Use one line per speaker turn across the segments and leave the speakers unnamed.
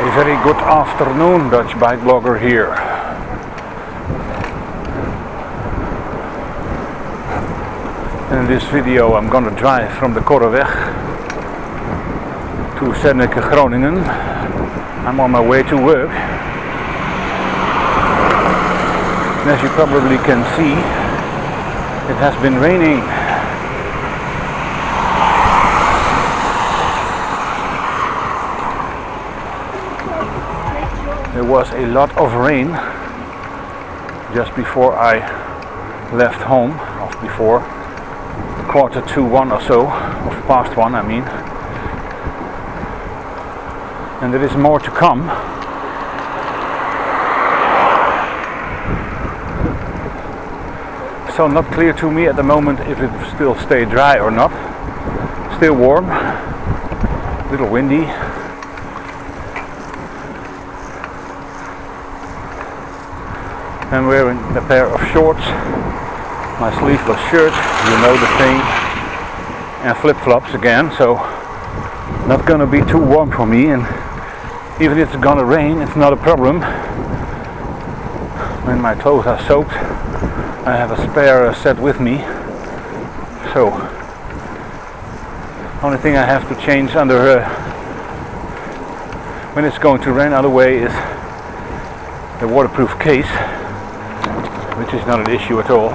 A very good afternoon, Dutch bike blogger here. In this video I'm gonna drive from the Korreweg to Groningen. I'm on my way to work. And as you probably can see, it has been raining. There was a lot of rain just before I left home, or before 1:45 or so, or past 1 I mean. And there is more to come. So not clear to me at the moment if it will still stay dry or not. Still warm, a little windy. I'm wearing a pair of shorts, my sleeveless shirt, you know the thing, and flip-flops again, so not gonna be too warm for me, and even if it's gonna rain, it's not a problem. When my clothes are soaked, I have a spare set with me, so only thing I have to change under when it's going to rain other way is the waterproof case, which is not an issue at all.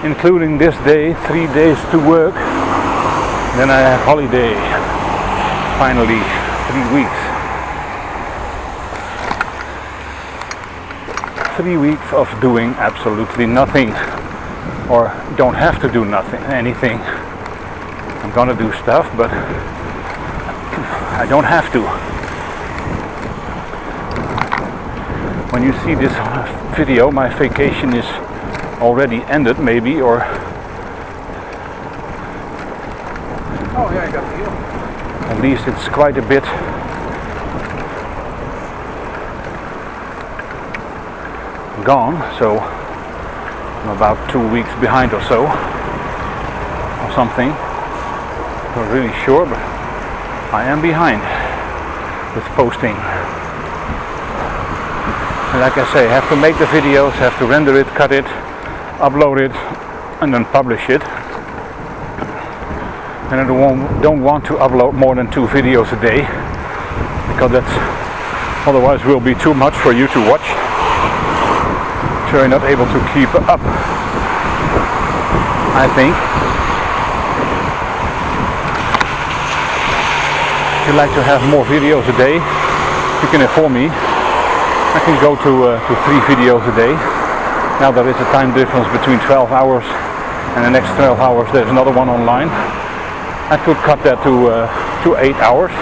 Including this day, 3 days to work, then I have holiday. Finally, 3 weeks. 3 weeks of doing absolutely nothing, or don't have to do anything. I'm gonna do stuff, but I don't have to. When you see this video, my vacation is already ended, maybe, or oh yeah, I got the deal. At least it's quite a bit gone, so I'm about 2 weeks behind or so, or something. Not really sure, but I am behind with posting. And like I say, I have to make the videos, have to render it, cut it, upload it, and then publish it. And I don't want to upload more than 2 videos a day, because that's otherwise will be too much for you to watch. So you're not able to keep up, I think. If you'd like to have more videos a day, you can inform me. I can go to 3 videos a day. Now there is a time difference between 12 hours and the next 12 hours there's another one online. I could cut that to 8 hours.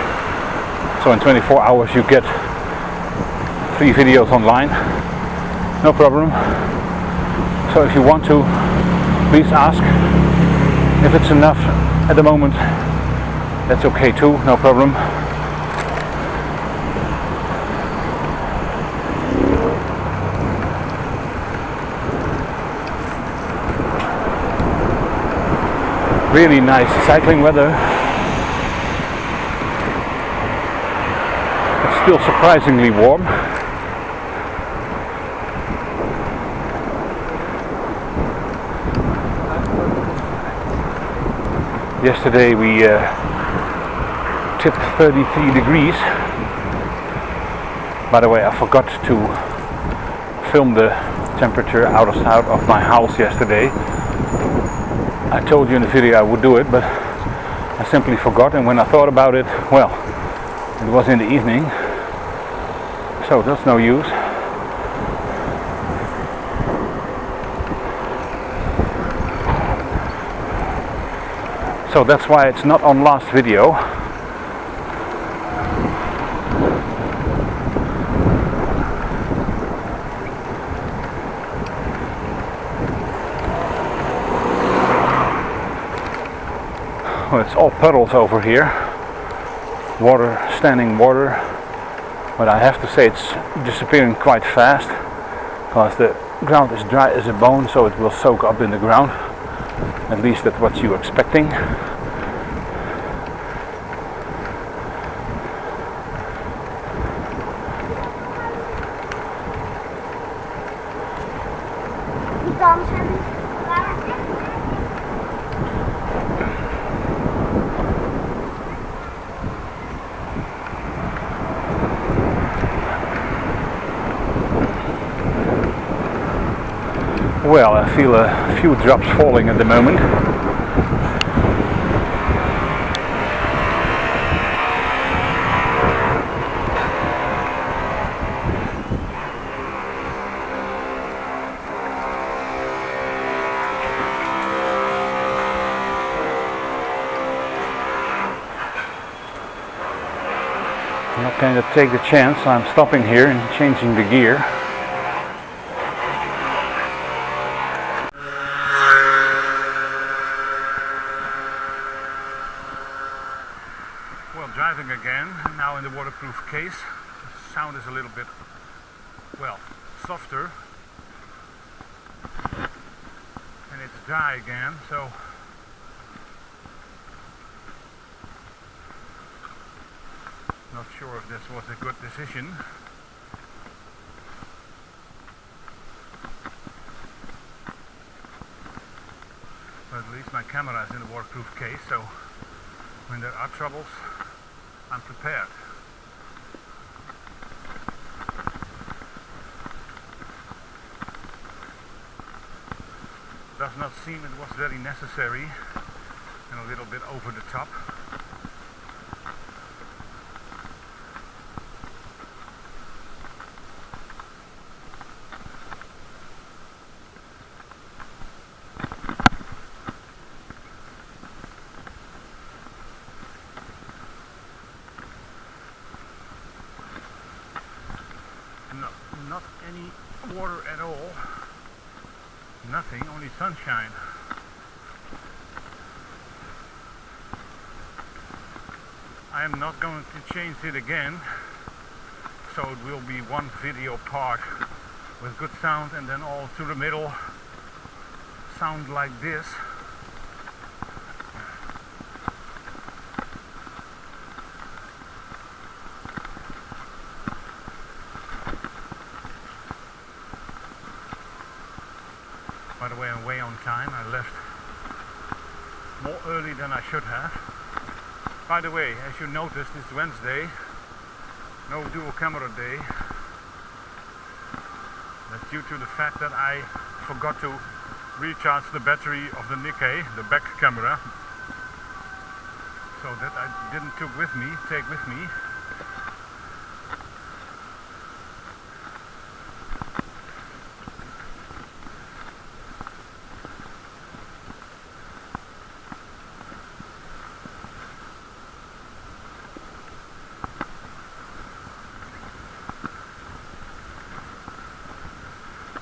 So in 24 hours you get 3 videos online. No problem. So if you want to, please ask. If it's enough at the moment, that's okay too, no problem. Really nice cycling weather. It's still surprisingly warm. Yesterday we tipped 33 degrees. By the way, I forgot to film the temperature out of my house yesterday. I told you in the video I would do it, but I simply forgot, and when I thought about it, well, it was in the evening, so that's no use. So that's why it's not on last video. Well, it's all puddles over here. Water, standing water. But I have to say it's disappearing quite fast. because the ground is dry as a bone, so it will soak up in the ground. At least that's what you're expecting. Well, I feel a few drops falling at the moment. I'm not going to take the chance. I'm stopping here and changing the gear. Well, driving again, now in the waterproof case. The sound is a little bit, well, softer. And it's dry again, so not sure if this was a good decision. But at least my camera is in a waterproof case, so when there are troubles, I'm prepared. Does not seem it was very necessary and a little bit over the top. No, not any water at all. Nothing, only sunshine. I am not going to change it again, so it will be one video part with good sound and then all through the middle sound like this. By the way, I'm way on time. I left more early than I should have. By the way, as you noticed, it's Wednesday, no dual camera day. That's due to the fact that I forgot to recharge the battery of the Nikkei, the back camera. So that I didn't take with me.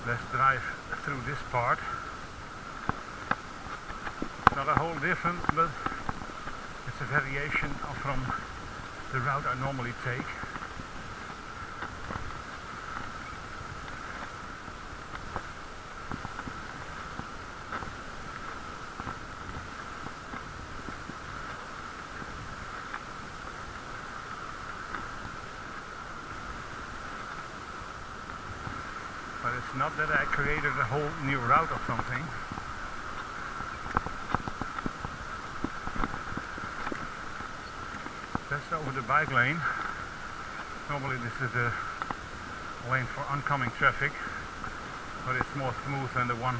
Let's drive through this part. It's not a whole difference, but it's a variation from the route I normally take. But it's not that I created a whole new route or something. Just over the bike lane. Normally this is the lane for oncoming traffic, but it's more smooth than the one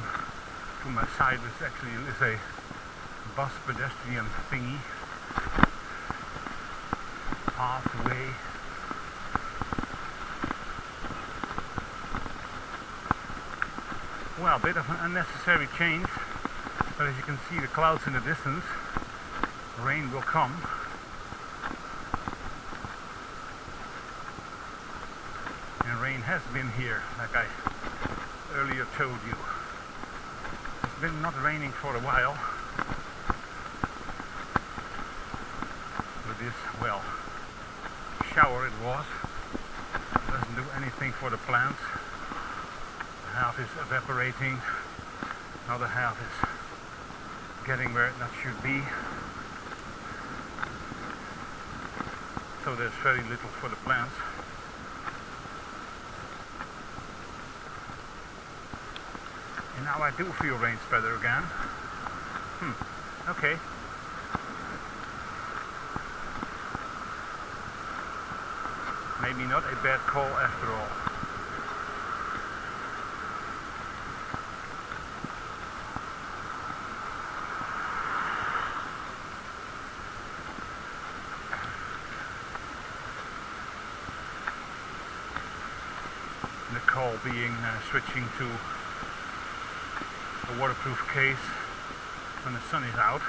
to my side, which actually is a bus pedestrian thingy. Pathway. Well, a bit of an unnecessary change, but as you can see the clouds in the distance, rain will come. And rain has been here, like I earlier told you. It's been not raining for a while. With this, well, shower it was. It doesn't do anything for the plants. half is evaporating, another half is getting where it not should be. So there's very little for the plants. And now I do feel rain spreader again. Okay. Maybe not a bad call after all. The call being switching to a waterproof case when the sun is out.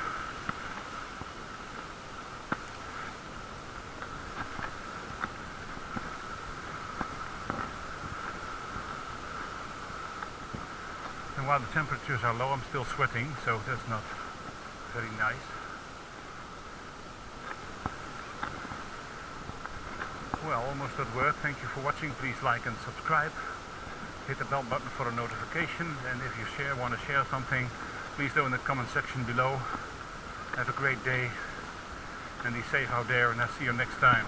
And while the temperatures are low, I'm still sweating, so that's not very nice. Well, almost at work. Thank you for watching. Please like and subscribe. Hit the bell button for a notification, and if you want to share something, please do in the comment section below. Have a great day and be safe out there, and I'll see you next time.